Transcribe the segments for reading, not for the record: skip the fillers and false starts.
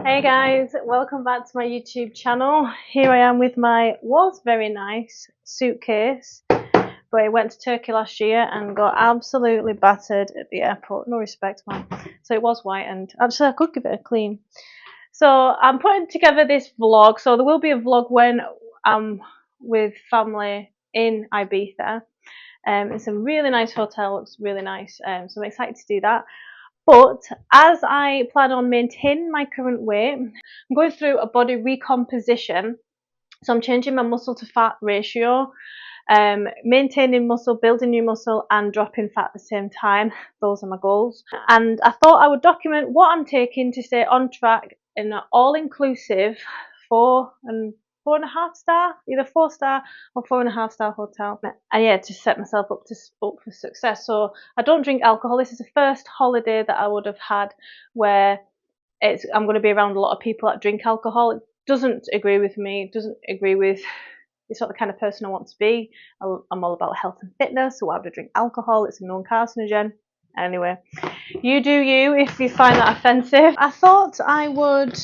Hey guys, welcome back to my YouTube channel. Here I am with my very nice suitcase, but it went to Turkey last year and got absolutely battered at the airport. No respect, man. So it was white, and actually I could give it a clean. So I'm putting together this vlog. So there will be a vlog when I'm with family in Ibiza. It's a really nice hotel, looks really nice. So I'm excited to do that. But as I plan on maintaining my current weight, I'm going through a body recomposition. So I'm changing my muscle to fat ratio, maintaining muscle, building new muscle, and dropping fat at the same time. Those are my goals. And I thought I would document what I'm taking to stay on track in an all-inclusive 4.5 star, either 4 star or 4.5 star hotel. And yeah, to set myself up for success. So I don't drink alcohol. This is the first holiday that I would have had where I'm going to be around a lot of people that drink alcohol. It doesn't agree with me. It doesn't agree with. It's not the kind of person I want to be. I'm all about health and fitness, so why would I drink alcohol? It's a known carcinogen. Anyway, you do you if you find that offensive. I thought I would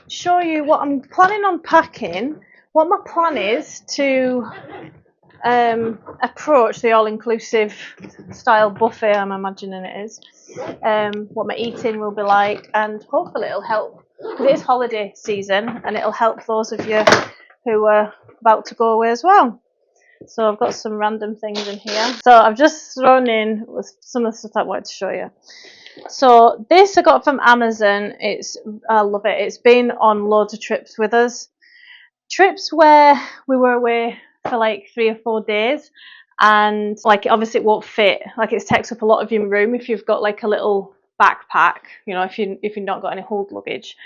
show you what I'm planning on packing, what my plan is to approach the all-inclusive style buffet I'm imagining it is, what my eating will be like, and hopefully it'll help, because it is holiday season and it'll help those of you who are about to go away as well. So I've got some random things in here. So I've just thrown in with some of the stuff I wanted to show you. So this I got from Amazon. I love it. It's been on loads of trips with us. Trips where we were away for like 3 or 4 days, and like obviously it won't fit. Like it takes up a lot of your room if you've got like a little backpack, you know, if you've not got any hold luggage.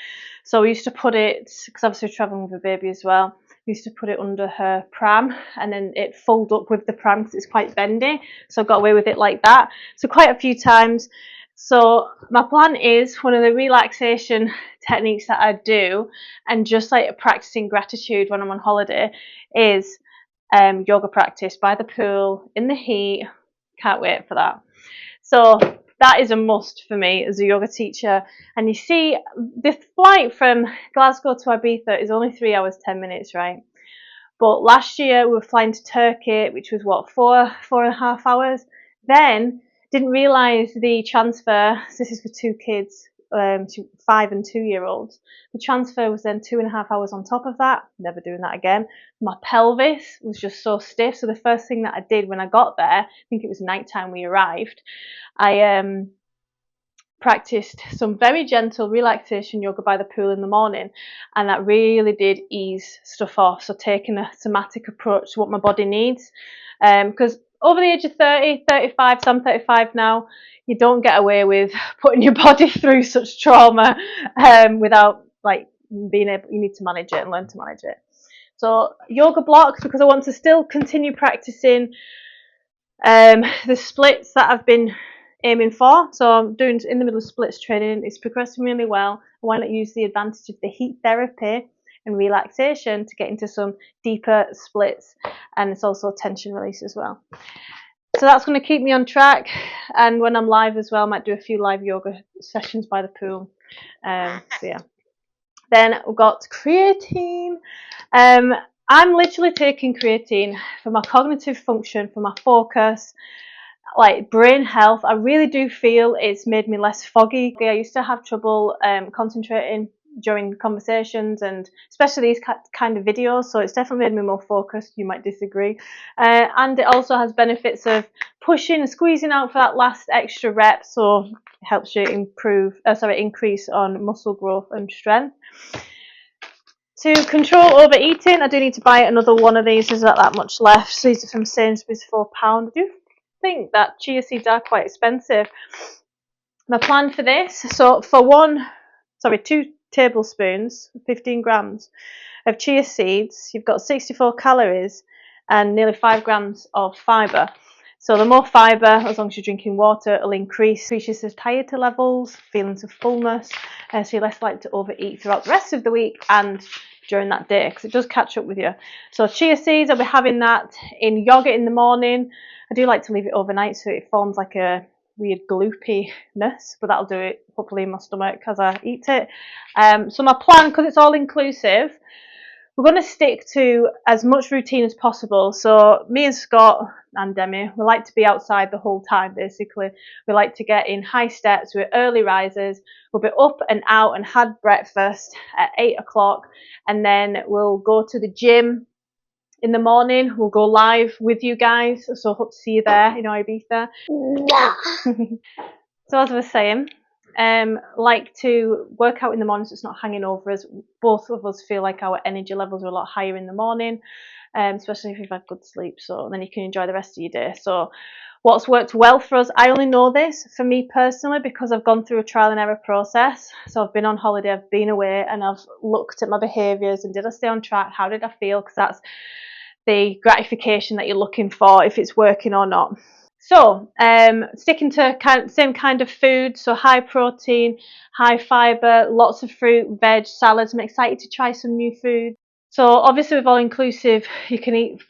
So we used to put it, because obviously we're traveling with a baby as well, we used to put it under her pram, and then it fold up with the pram because it's quite bendy. So I got away with it like that. So quite a few times. So my plan is, one of the relaxation techniques that I do, and just like practicing gratitude when I'm on holiday, is yoga practice by the pool in the heat. Can't wait for that. So that is a must for me as a yoga teacher. And you see, the flight from Glasgow to Ibiza is only 3 hours 10 minutes, right? But last year we were flying to Turkey, which was what, 4.5 hours. Then didn't realise the transfer. So this is for 2 kids, 5 and 2-year-olds. The transfer was then 2.5 hours on top of that. Never doing that again. My pelvis was just so stiff. So the first thing that I did when I got there, I think it was nighttime we arrived, I practiced some very gentle relaxation yoga by the pool in the morning, and that really did ease stuff off. So taking a somatic approach to what my body needs, because over the age of 30, 35, so I'm 35 now, you don't get away with putting your body through such trauma without like being able. You need to manage it and learn to manage it. So yoga blocks, because I want to still continue practicing the splits that I've been aiming for. So I'm doing in the middle of splits training. It's progressing really well. Why not use the advantage of the heat therapy and relaxation to get into some deeper splits, and it's also tension release as well. So that's going to keep me on track, and when I'm live as well, I might do a few live yoga sessions by the pool. So yeah. Then we've got creatine. I'm literally taking creatine for my cognitive function, for my focus, like brain health. I really do feel it's made me less foggy. I used to have trouble concentrating during conversations, and especially these kind of videos, so it's definitely made me more focused. You might disagree. And it also has benefits of pushing and squeezing out for that last extra rep, so it helps you increase on muscle growth and strength. To control overeating, I do need to buy another one of these. There's not that much left. So these are from Sainsbury's, £4. I do think that chia seeds are quite expensive. My plan for this, so for 2 tablespoons, 15 grams of chia seeds, you've got 64 calories and nearly 5 grams of fibre. So the more fibre, as long as you're drinking water, it'll increase your satiety levels, feelings of fullness, so you're less likely to overeat throughout the rest of the week and during that day, because it does catch up with you. So chia seeds, I'll be having that in yogurt in the morning. I do like to leave it overnight so it forms like a weird gloopiness, but that'll do it hopefully in my stomach as I eat it. So my plan, because it's all inclusive, we're going to stick to as much routine as possible. So me and Scott and Demi, we like to be outside the whole time basically. We like to get in high steps, we're early risers, we'll be up and out and had breakfast at 8 o'clock, and then we'll go to the gym in the morning. We'll go live with you guys, so hope to see you there in Ibiza. So as I was saying, like to work out in the morning so it's not hanging over us. Both of us feel like our energy levels are a lot higher in the morning, especially if you've had good sleep, so then you can enjoy the rest of your day. So what's worked well for us, I only know this for me personally because I've gone through a trial and error process. So I've been on holiday, I've been away, and I've looked at my behaviours and did I stay on track, how did I feel, because that's the gratification that you're looking for if it's working or not. So sticking to same kind of food, so high protein, high fibre, lots of fruit, veg, salads. I'm excited to try some new food. So obviously with all inclusive, you can eat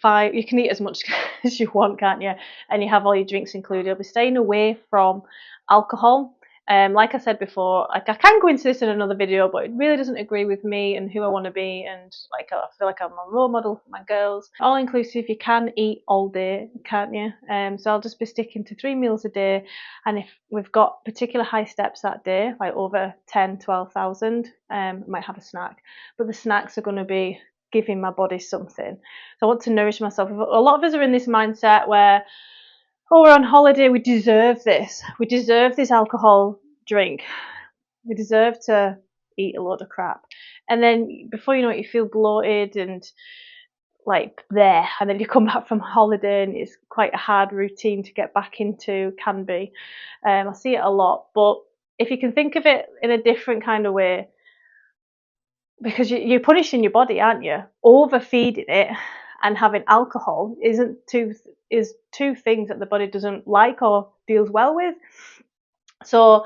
as much as you want, can't you? And you have all your drinks included. I'll be staying away from alcohol. Like I said before, like I can go into this in another video, but it really doesn't agree with me and who I want to be, and like I feel like I'm a role model for my girls. All inclusive, you can eat all day, can't you? So I'll just be sticking to 3 meals a day, and if we've got particular high steps that day, like over 10, 12,000, I might have a snack, but the snacks are going to be giving my body something. So I want to nourish myself. A lot of us are in this mindset where, oh, we're on holiday, we deserve this. We deserve this alcohol drink. We deserve to eat a load of crap. And then before you know it, you feel bloated and like there. And then you come back from holiday and it's quite a hard routine to get back into, can be. I see it a lot. But if you can think of it in a different kind of way, because you're punishing your body, aren't you? Overfeeding it and having alcohol is two things that the body doesn't like or deals well with. So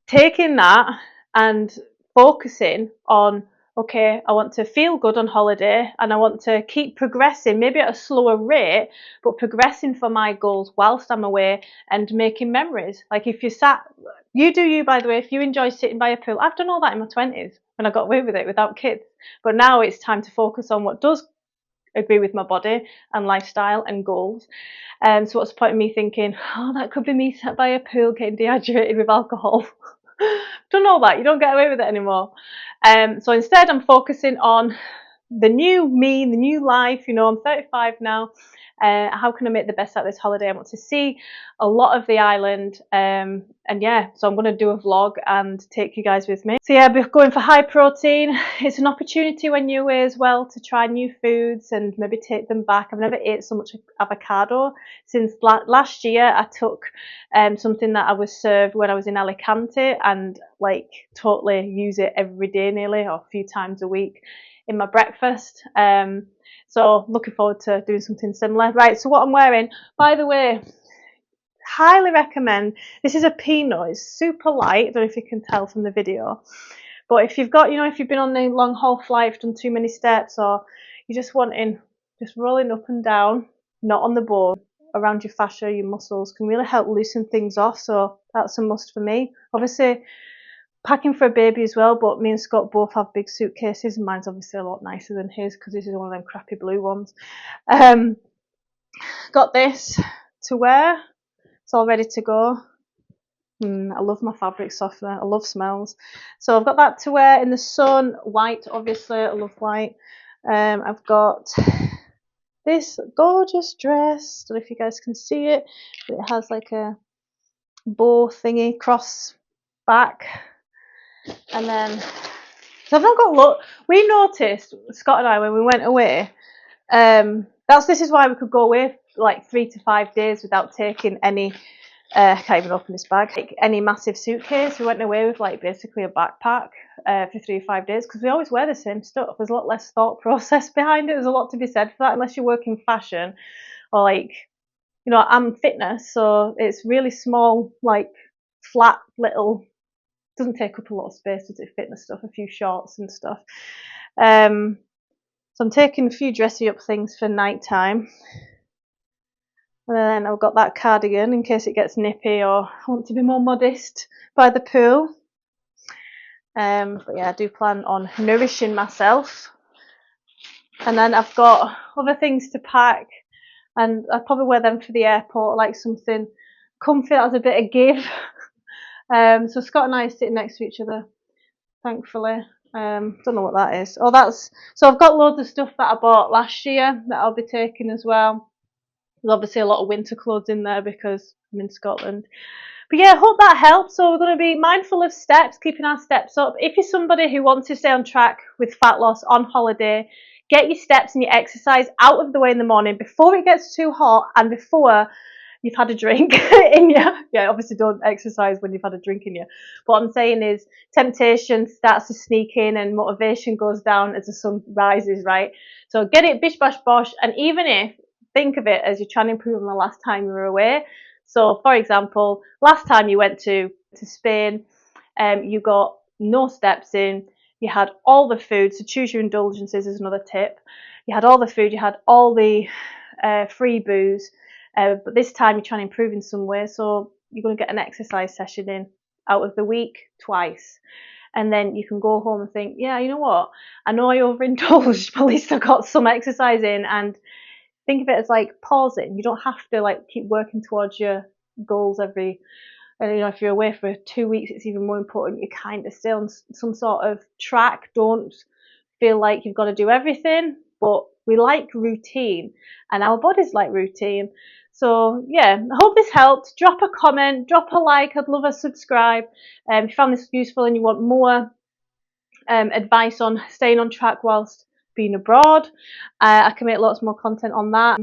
taking that and focusing on, okay, I want to feel good on holiday and I want to keep progressing, maybe at a slower rate, but progressing for my goals whilst I'm away and making memories. Like if you do you, by the way, if you enjoy sitting by a pool, I've done all that in my 20s when I got away with it without kids. But now it's time to focus on what does agree with my body and lifestyle and goals. So what's the point of me thinking, oh, that could be me sat by a pool getting dehydrated with alcohol? Done all that, you don't get away with it anymore. So instead I'm focusing on the new me, the new life. You know, I'm 35 now. How can I make the best out of this holiday? I want to see a lot of the island, and yeah, so I'm going to do a vlog and take you guys with me. So yeah, we're going for high protein. It's an opportunity when you're away as well to try new foods and maybe take them back. I've never ate so much avocado since last year. I took something that I was served when I was in Alicante and like totally use it every day nearly, or a few times a week in my breakfast. So looking forward to doing something similar. Right, so what I'm wearing, by the way, highly recommend. This is a Pinot. It's super light. I don't know if you can tell from the video. But if you've got, if you've been on the long haul flight, done too many steps, or you're just wanting, just rolling up and down, not on the board, around your fascia, your muscles, can really help loosen things off. So that's a must for me. Obviously, packing for a baby as well, but me and Scott both have big suitcases, and mine's obviously a lot nicer than his because this is one of them crappy blue ones. Got this to wear. It's all ready to go. I love my fabric softener. I love smells. So I've got that to wear in the sun. White, obviously. I love white. I've got this gorgeous dress. I don't know if you guys can see it. But it has like a bow thingy, cross back. And then, so I've not got we noticed, Scott and I, when we went away, this is why we could go away like 3 to 5 days without taking any, I can't even open this bag, like any massive suitcase. We went away with like basically a backpack for 3 to 5 days because we always wear the same stuff. There's a lot less thought process behind it. There's a lot to be said for that, unless you're working fashion or like, I'm fitness, so it's really small, like flat little, doesn't take up a lot of space, does it? Fitness stuff, a few shorts and stuff. So I'm taking a few dressy up things for night time. And then I've got that cardigan in case it gets nippy or I want to be more modest by the pool. But yeah, I do plan on nourishing myself. And then I've got other things to pack, and I'll probably wear them for the airport, like something comfy that has a bit of give. So Scott and I are sitting next to each other, thankfully. Don't know what that is. Oh, that's, so I've got loads of stuff that I bought last year that I'll be taking as well. There's obviously a lot of winter clothes in there because I'm in Scotland. But yeah, I hope that helps. So we're going to be mindful of steps, keeping our steps up. If you're somebody who wants to stay on track with fat loss on holiday, get your steps and your exercise out of the way in the morning before it gets too hot and before you've had a drink in you. Yeah, obviously don't exercise when you've had a drink in you. But what I'm saying is temptation starts to sneak in and motivation goes down as the sun rises, right? So get it bish bash bosh. And even if, think of it as you're trying to improve on the last time you were away. So for example, last time you went to Spain, you got no steps in, you had all the food, so choose your indulgences is another tip. You had all the food, you had all the free booze, but this time you're trying to improve in some way, so you're going to get an exercise session in out of the week twice. And then you can go home and think, yeah, you know what, I know I overindulged, but at least I got some exercise in. And think of it as like pausing. You don't have to like keep working towards your goals every, and you know, if you're away for 2 weeks, it's even more important you kind of stay on some sort of track. Don't feel like you've got to do everything, but we like routine and our bodies like routine. So yeah, I hope this helped. Drop a comment, drop a like, I'd love a subscribe. If you found this useful and you want more advice on staying on track whilst being abroad, I can make lots more content on that.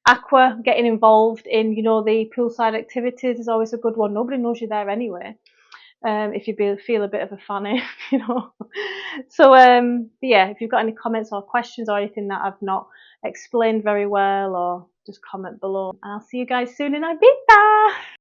Aqua, getting involved in, you know, the poolside activities is always a good one. Nobody knows you're there anyway. If you feel a bit of a fanny, you know. So yeah, if you've got any comments or questions or anything that I've not explained very well, or just comment below. And I'll see you guys soon in Ibiza.